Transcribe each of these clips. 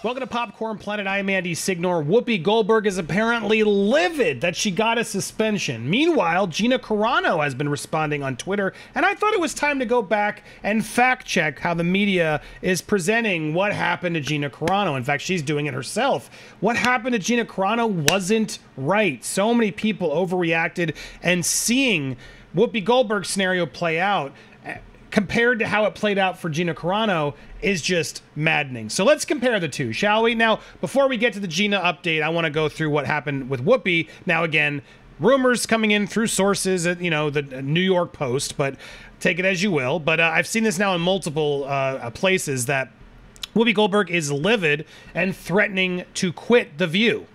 Welcome to Popcorn Planet. I'm Andy Signor. Whoopi Goldberg is apparently livid that she got a suspension. Meanwhile, Gina Carano has been responding on Twitter, and I thought it was time to go back and fact check how the media is presenting what happened to Gina Carano. In fact, she's doing it herself. What happened to Gina Carano wasn't right. So many people overreacted, and seeing Whoopi Goldberg's scenario play out compared to how it played out for Gina Carano is just maddening. So let's compare the two, shall we? Now, before we get to the Gina update, I want to go through what happened with Whoopi. Now, again, rumors coming in through sources at, the New York Post, but take it as you will. But I've seen this now in multiple places that Whoopi Goldberg is livid and threatening to quit The View.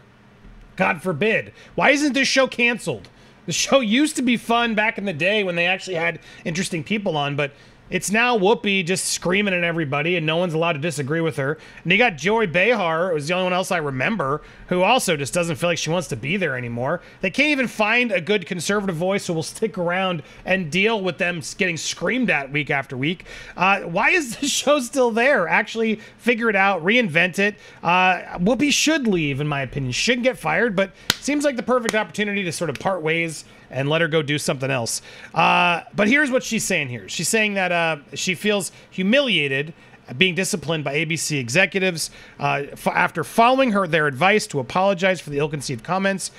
God forbid. Why isn't this show canceled? The show used to be fun back in the day when they actually had interesting people on, but it's now Whoopi just screaming at everybody, and no one's allowed to disagree with her. And you got Joy Behar, who's the only one else I remember, who also just doesn't feel like she wants to be there anymore. They can't even find a good conservative voice who will stick around and deal with them getting screamed at week after week. Why is the show still there? Actually figure it out, reinvent it. Whoopi should leave, in my opinion. She shouldn't get fired, but seems like the perfect opportunity to sort of part ways and let her go do something else. But here's what she's saying here. She's saying that she feels humiliated being disciplined by ABC executives after following their advice to apologize for the ill-conceived comments.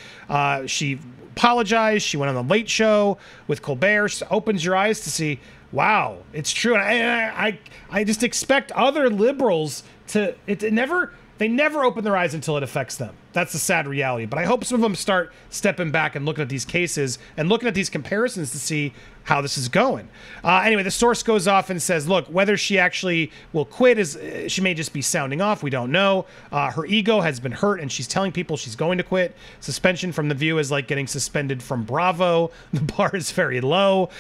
She apologized. She went on the Late Show with Colbert. She opens your eyes to see, wow, it's true. And I just expect other liberals to they never open their eyes until it affects them. That's the sad reality. But I hope some of them start stepping back and looking at these cases and looking at these comparisons to see how this is going. Anyway, the source goes off and says, look, whether she actually will quit she may just be sounding off. We don't know. Her ego has been hurt, and she's telling people she's going to quit. Suspension from The View is like getting suspended from Bravo. The bar is very low.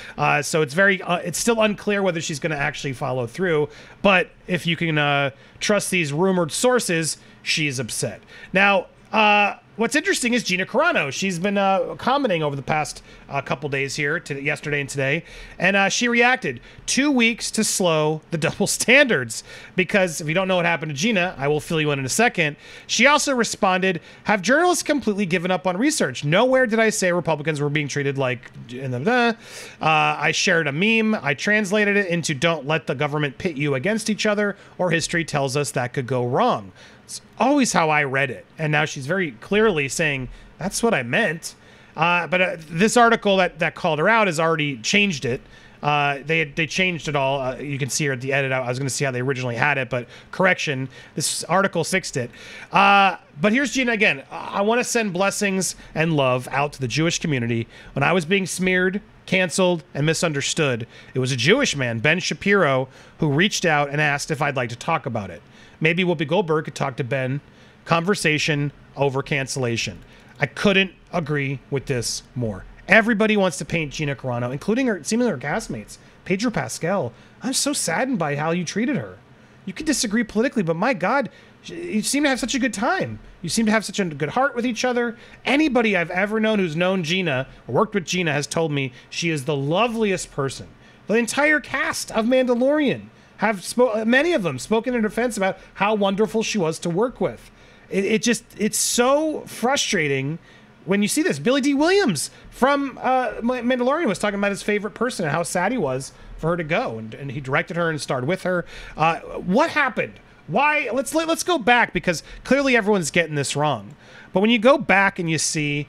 So it's still unclear whether she's going to actually follow through. But if you can trust these rumored sources, she's upset. Now, what's interesting is Gina Carano. She's been commenting over the past couple days here, yesterday and today, and she reacted. 2 weeks to slow the double standards, because if you don't know what happened to Gina, I will fill you in a second. She also responded, have journalists completely given up on research? Nowhere did I say Republicans were being treated like... I shared a meme. I translated it into don't let the government pit you against each other, or history tells us that could go wrong. It's always how I read it. And now she's very clearly saying, that's what I meant. But this article that called her out has already changed it. They changed it all. You can see here at the edit. I was going to see how they originally had it, but correction, this article fixed it. But here's Gina again. I want to send blessings and love out to the Jewish community. When I was being smeared, canceled, and misunderstood, it was a Jewish man, Ben Shapiro, who reached out and asked if I'd like to talk about it. Maybe Whoopi Goldberg could talk to Ben. Conversation over cancellation. I couldn't agree with this more. Everybody wants to paint Gina Carano, including seemingly her castmates. Pedro Pascal. I'm so saddened by how you treated her. You could disagree politically, but my God, you seem to have such a good time. You seem to have such a good heart with each other. Anybody I've ever known who's known Gina or worked with Gina has told me she is the loveliest person. The entire cast of Mandalorian many of them spoken in defense about how wonderful she was to work with. It's so frustrating when you see this. Billy D. Williams from Mandalorian was talking about his favorite person and how sad he was for her to go, and he directed her and starred with her. What happened? Why? Let's go back, because clearly everyone's getting this wrong. But when you go back and you see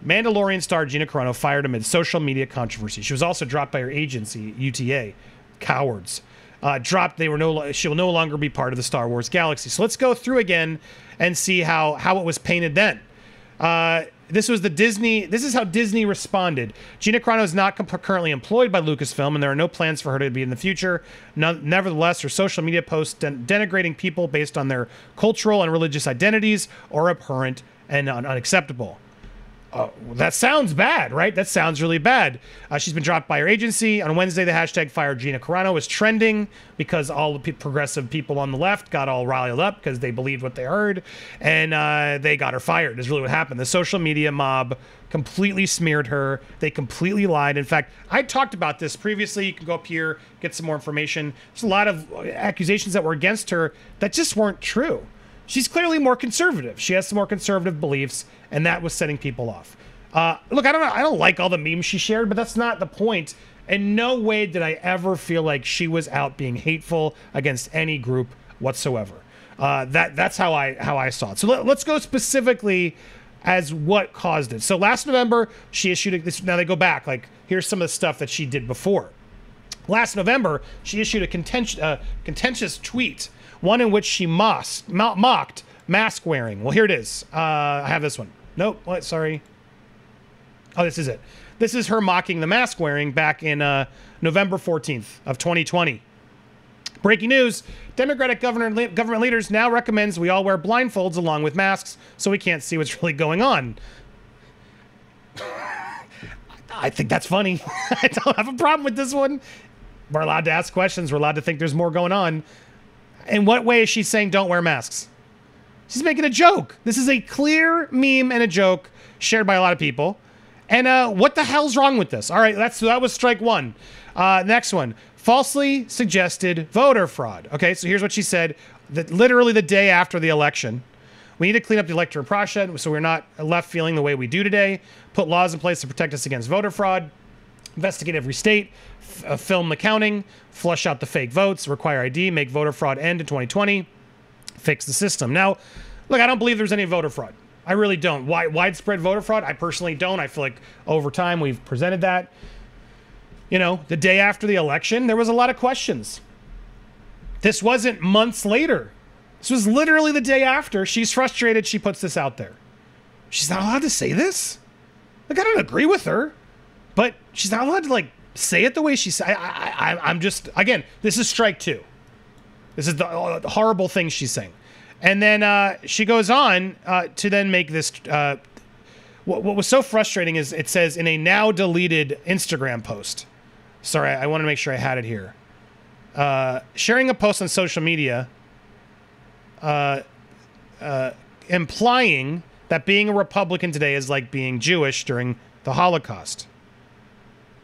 Mandalorian star Gina Carano fired amid social media controversy. She was also dropped by her agency, UTA. Cowards. Dropped. She'll no longer be part of the Star Wars galaxy. So let's go through again and see how it was painted then. This is how Disney responded. Gina Carano is not currently employed by Lucasfilm, and there are no plans for her to be in the future. Nevertheless, her social media posts denigrating people based on their cultural and religious identities are abhorrent and unacceptable. That sounds bad, right? That sounds really bad. She's been dropped by her agency. On Wednesday, the hashtag Fire Gina Carano was trending because all the progressive people on the left got all riled up because they believed what they heard, and they got her fired, is really what happened. The social media mob completely smeared her. They completely lied. In fact, I talked about this previously. You can go up here, get some more information. There's a lot of accusations that were against her that just weren't true. She's clearly more conservative. She has some more conservative beliefs, and that was setting people off. Look, I don't like all the memes she shared, but that's not the point. In no way did I ever feel like she was out being hateful against any group whatsoever. That's how I saw it. So let's go specifically as what caused it. So last November, she issued this. Now they go back. Like, here's some of the stuff that she did before. Last November, she issued a contentious tweet, one in which she mocked mask wearing. Well, here it is. I have this one. Nope. What? Sorry. Oh, this is it. This is her mocking the mask wearing back in November 14th of 2020. Breaking news, Democratic government leaders now recommends we all wear blindfolds along with masks so we can't see what's really going on. I think that's funny. I don't have a problem with this one. We're allowed to ask questions. We're allowed to think there's more going on. In what way is she saying don't wear masks? She's making a joke. This is a clear meme and a joke shared by a lot of people. And what the hell's wrong with this? All right, that was strike one. Next one. Falsely suggested voter fraud. Okay, so here's what she said. That literally the day after the election. We need to clean up the electoral process so we're not left feeling the way we do today. Put laws in place to protect us against voter fraud. Investigate every state. Film the counting. Flush out the fake votes. Require ID. Make voter fraud end in 2020. Fix the system. Now, look, I don't believe there's any voter fraud. I really don't. Widespread voter fraud? I personally don't. I feel like over time we've presented that. You know, the day after the election, there was a lot of questions. This wasn't months later. This was literally the day after. She's frustrated. She puts this out there. She's not allowed to say this? Like, I don't agree with her, but she's not allowed to, like, say it the way she said. I'm just, again, this is strike two. This is the horrible thing she's saying. And then she goes on to then make this. What was so frustrating is it says in a now deleted Instagram post. Sorry, I want to make sure I had it here. Sharing a post on social media implying that being a Republican today is like being Jewish during the Holocaust.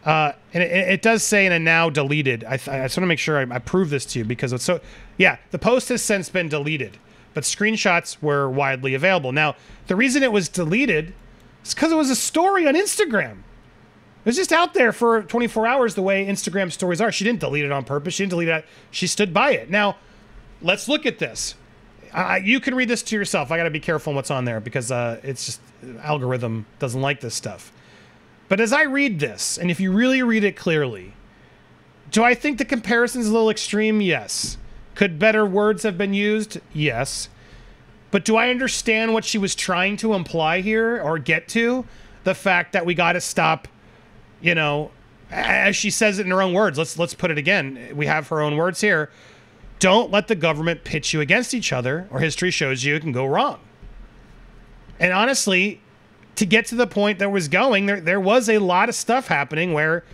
And it does say in a now deleted. I just want to make sure I prove this to you because it's so. Yeah, the post has since been deleted, but screenshots were widely available. Now, the reason it was deleted is because it was a story on Instagram. It was just out there for 24 hours the way Instagram stories are. She didn't delete it on purpose. She didn't delete it. She stood by it. Now, let's look at this. You can read this to yourself. I got to be careful on what's on there because it's just algorithm doesn't like this stuff. But as I read this, and if you really read it clearly, do I think the comparison's a little extreme? Yes. Could better words have been used? Yes. But do I understand what she was trying to imply here or get to? The fact that we got to stop, you know, as she says it in her own words. Let's put it again. We have her own words here. Don't let the government pit you against each other, or history shows you it can go wrong. And honestly, to get to the point that was going, there was a lot of stuff happening where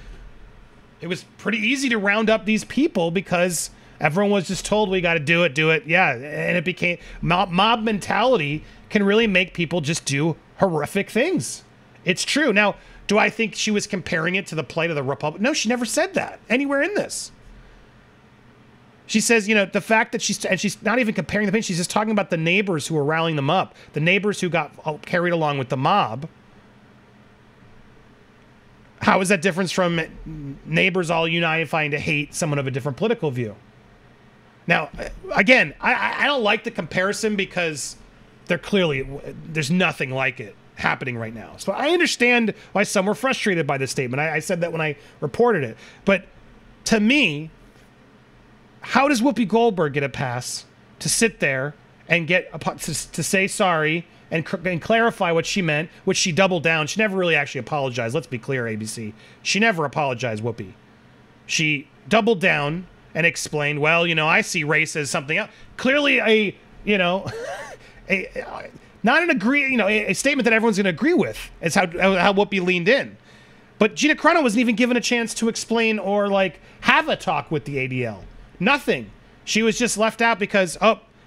it was pretty easy to round up these people because everyone was just told we got to do it. Yeah, and it became mob mentality can really make people just do horrific things. It's true. Now, do I think she was comparing it to the plight of the Republic? No, she never said that anywhere in this. She says, you know, the fact that she's not even comparing the pain. She's just talking about the neighbors who were rallying them up, the neighbors who got carried along with the mob. How is that different from neighbors all unifying to hate someone of a different political view? Now, again, I don't like the comparison because there's nothing like it happening right now. So I understand why some were frustrated by this statement. I said that when I reported it. But to me, how does Whoopi Goldberg get a pass to sit there and to say sorry and clarify what she meant, which she doubled down? She never really actually apologized. Let's be clear, ABC. She never apologized, Whoopi. She doubled down and explained, well, you know, I see race as something else. Clearly a statement that everyone's going to agree with. It's how Whoopi leaned in. But Gina Carano wasn't even given a chance to explain or, like, have a talk with the ADL. Nothing. She was just left out because,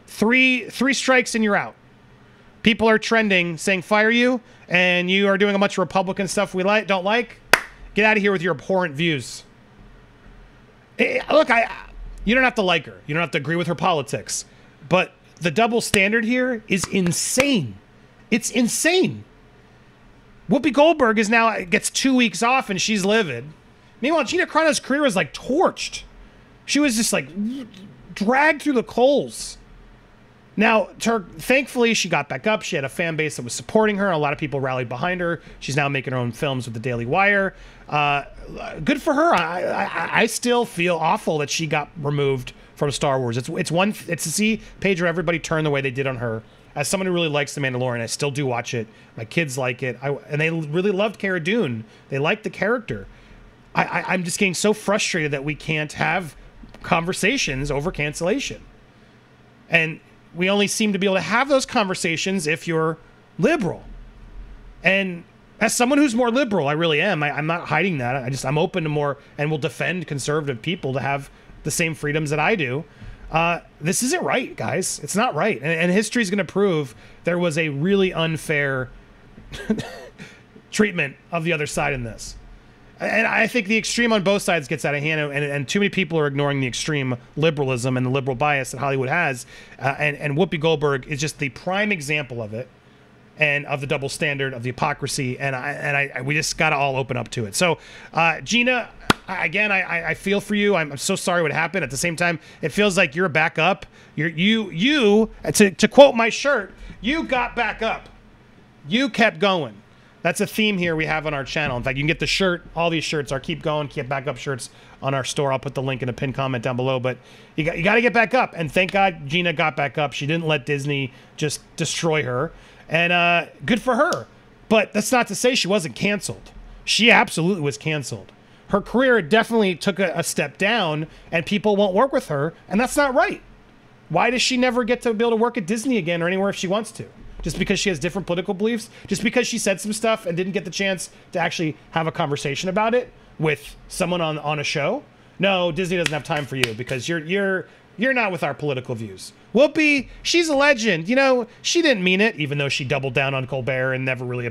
three strikes and you're out. People are trending saying fire you, and you are doing a bunch of Republican stuff we don't like. Get out of here with your abhorrent views. Look, you don't have to like her. You don't have to agree with her politics. But the double standard here is insane. It's insane. Whoopi Goldberg is now gets 2 weeks off and she's livid. Meanwhile, Gina Carano's career was like torched. She was just like dragged through the coals. Now, thankfully, she got back up. She had a fan base that was supporting her. A lot of people rallied behind her. She's now making her own films with the Daily Wire. Good for her. I still feel awful that she got removed from Star Wars. It's to see Paige or everybody turn the way they did on her. As someone who really likes The Mandalorian, I still do watch it. My kids like it, and they really loved Cara Dune. They liked the character. I'm just getting so frustrated that we can't have conversations over cancellation, and we only seem to be able to have those conversations if you're liberal. And as someone who's more liberal, I really am. I'm not hiding that. I'm open to more and will defend conservative people to have the same freedoms that I do. This isn't right, guys. It's not right. And history is going to prove there was a really unfair treatment of the other side in this. And I think the extreme on both sides gets out of hand, and too many people are ignoring the extreme liberalism and the liberal bias that Hollywood has. And Whoopi Goldberg is just the prime example of it, and of the double standard, of the hypocrisy. And we just got to all open up to it. So, Gina, again, I feel for you. I'm so sorry what happened. At the same time, it feels like you're back up. You to quote my shirt, you got back up. You kept going. That's a theme here we have on our channel. In fact, you can get the shirt, all these shirts, our Keep Going, Keep Back Up shirts on our store. I'll put the link in a pinned comment down below. But you got to get back up. And thank God Gina got back up. She didn't let Disney just destroy her. And good for her. But that's not to say she wasn't canceled. She absolutely was canceled. Her career definitely took a step down, and people won't work with her. And that's not right. Why does she never get to be able to work at Disney again or anywhere if she wants to? Just because she has different political beliefs? Just because she said some stuff and didn't get the chance to actually have a conversation about it with someone on a show? No, Disney doesn't have time for you because you're not with our political views. Whoopi, she's a legend. You know, she didn't mean it, even though she doubled down on Colbert and never really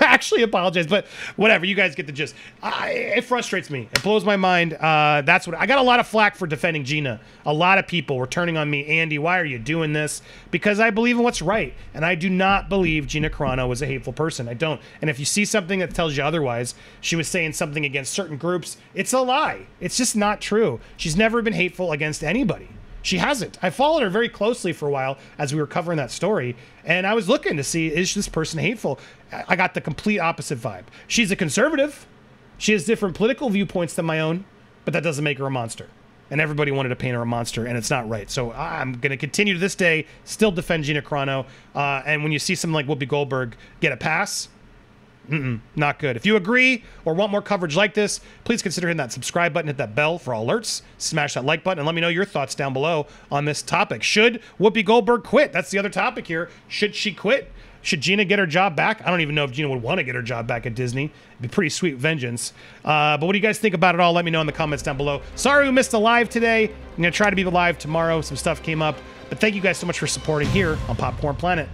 actually apologized. But whatever, you guys get the gist. It frustrates me. It blows my mind. That's what I got a lot of flack for defending Gina. A lot of people were turning on me. Andy, why are you doing this? Because I believe in what's right, and I do not believe Gina Carano was a hateful person. I don't. And if you see something that tells you otherwise, she was saying something against certain groups, it's a lie. It's just not true. She's never been hateful against anybody. She hasn't. I followed her very closely for a while as we were covering that story, and I was looking to see, is this person hateful? I got the complete opposite vibe. She's a conservative. She has different political viewpoints than my own, but that doesn't make her a monster. And everybody wanted to paint her a monster, and it's not right. So I'm going to continue to this day, still defend Gina Carano. And when you see something like Whoopi Goldberg get a pass, not good. If you agree or want more coverage like this, please consider hitting that subscribe button, hit that bell for all alerts, smash that like button, and let me know your thoughts down below on this topic. Should Whoopi Goldberg quit? That's the other topic here. Should she quit? Should Gina get her job back? I don't even know if Gina would want to get her job back at Disney. It'd be pretty sweet vengeance. But what do you guys think about it all? Let me know in the comments down below. Sorry we missed the live today. I'm going to try to be live tomorrow. Some stuff came up. But thank you guys so much for supporting here on Popcorn Planet.